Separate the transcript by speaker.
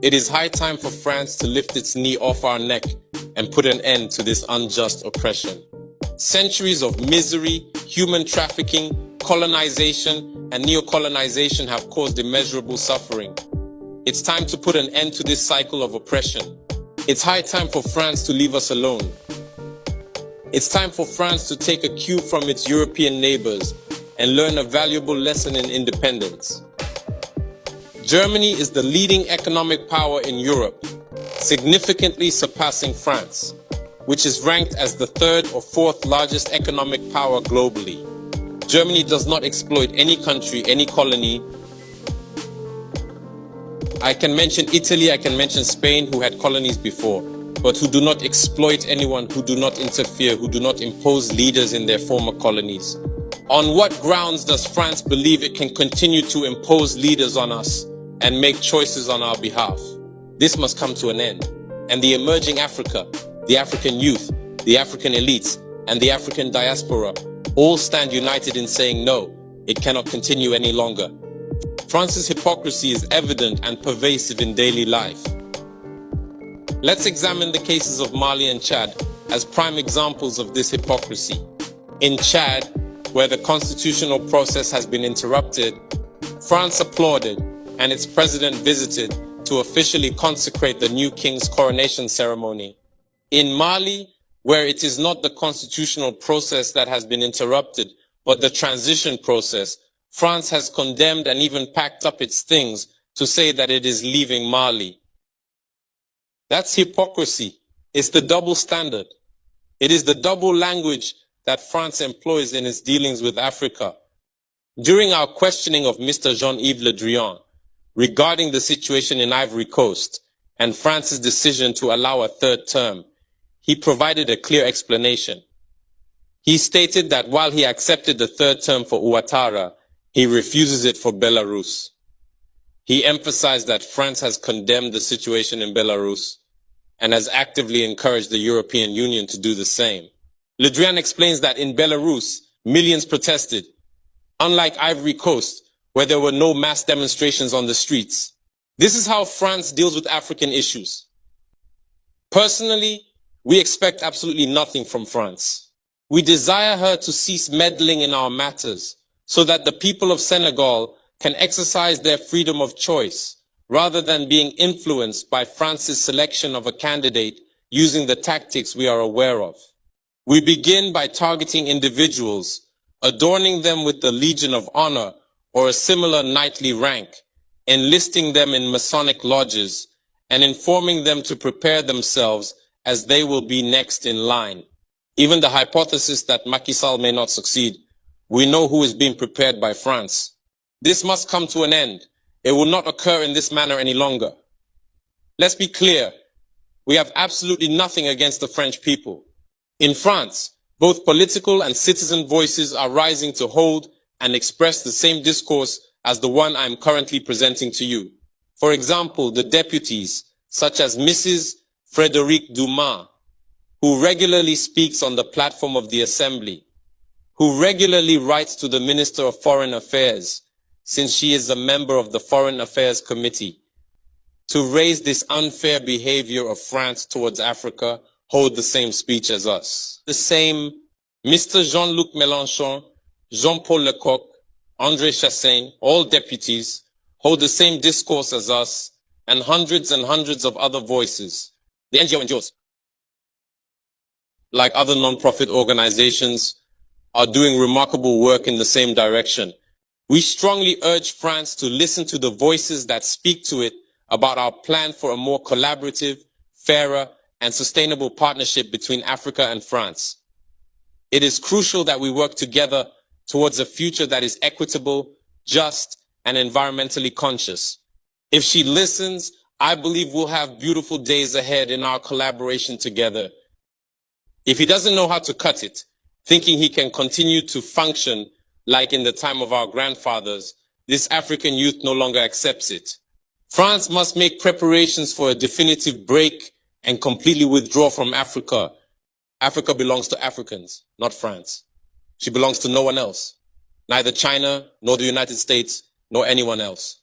Speaker 1: It is high time for France to lift its knee off our neck and put an end to this unjust oppression. Centuries of misery, human trafficking, colonization, and neocolonization have caused immeasurable suffering. It's time to put an end to this cycle of oppression. It's high time for France to leave us alone. It's time for France to take a cue from its European neighbors and learn a valuable lesson in independence. Germany is the leading economic power in Europe, significantly surpassing France, which is ranked as the third or fourth largest economic power globally. Germany does not exploit any country, any colony. I can mention Italy, I can mention Spain, who had colonies before, but who do not exploit anyone, who do not interfere, who do not impose leaders in their former colonies. On what grounds does France believe it can continue to impose leaders on us and make choices on our behalf? This must come to an end. And the emerging Africa, the African youth, the African elites, and the African diaspora all stand united in saying no, it cannot continue any longer. France's hypocrisy is evident and pervasive in daily life. Let's examine the cases of Mali and Chad as prime examples of this hypocrisy. In Chad, where the constitutional process has been interrupted, France applauded and its president visited to officially consecrate the new king's coronation ceremony. In Mali, where it is not the constitutional process that has been interrupted, but the transition process, France has condemned and even packed up its things to say that it is leaving Mali. That's hypocrisy. It's the double standard. It is the double language that France employs in its dealings with Africa. During our questioning of Mr. Jean-Yves Le Drian regarding the situation in Ivory Coast and France's decision to allow a third term, he provided a clear explanation. He stated that while he accepted the third term for Ouattara, he refuses it for Belarus. He emphasized that France has condemned the situation in Belarus and has actively encouraged the European Union to do the same. Le Drian explains that in Belarus, millions protested, unlike Ivory Coast, where there were no mass demonstrations on the streets. This is how France deals with African issues. Personally, we expect absolutely nothing from France. We desire her to cease meddling in our matters so that the people of Senegal can exercise their freedom of choice rather than being influenced by France's selection of a candidate using the tactics we are aware of. We begin by targeting individuals, adorning them with the Legion of Honor or a similar knightly rank, enlisting them in Masonic lodges, and informing them to prepare themselves as they will be next in line. Even the hypothesis that Macky Sall may not succeed, we know who is being prepared by France. This must come to an end. It will not occur in this manner any longer. Let's be clear. We have absolutely nothing against the French people. In France, both political and citizen voices are rising to hold and express the same discourse as the one I am currently presenting to you. For example, the deputies, such as Mrs. Frédérique Dumas, who regularly speaks on the platform of the Assembly, who regularly writes to the Minister of Foreign Affairs, since she is a member of the Foreign Affairs Committee, to raise this unfair behavior of France towards Africa, hold the same speech as us. The same Mr. Jean-Luc Mélenchon, Jean-Paul Lecoq, André Chassaigne, all deputies, hold the same discourse as us, and hundreds of other voices. The NGOs, like other non-profit organizations, are doing remarkable work in the same direction. We strongly urge France to listen to the voices that speak to it about our plan for a more collaborative, fairer, and sustainable partnership between Africa and France. It is crucial that we work together towards a future that is equitable, just, and environmentally conscious. If she listens, I believe we'll have beautiful days ahead in our collaboration together. If he doesn't know how to cut it, thinking he can continue to function like in the time of our grandfathers, this African youth no longer accepts it. France must make preparations for a definitive break and completely withdraw from Africa. Africa belongs to Africans, not France. She belongs to no one else, neither China, nor the United States, nor anyone else.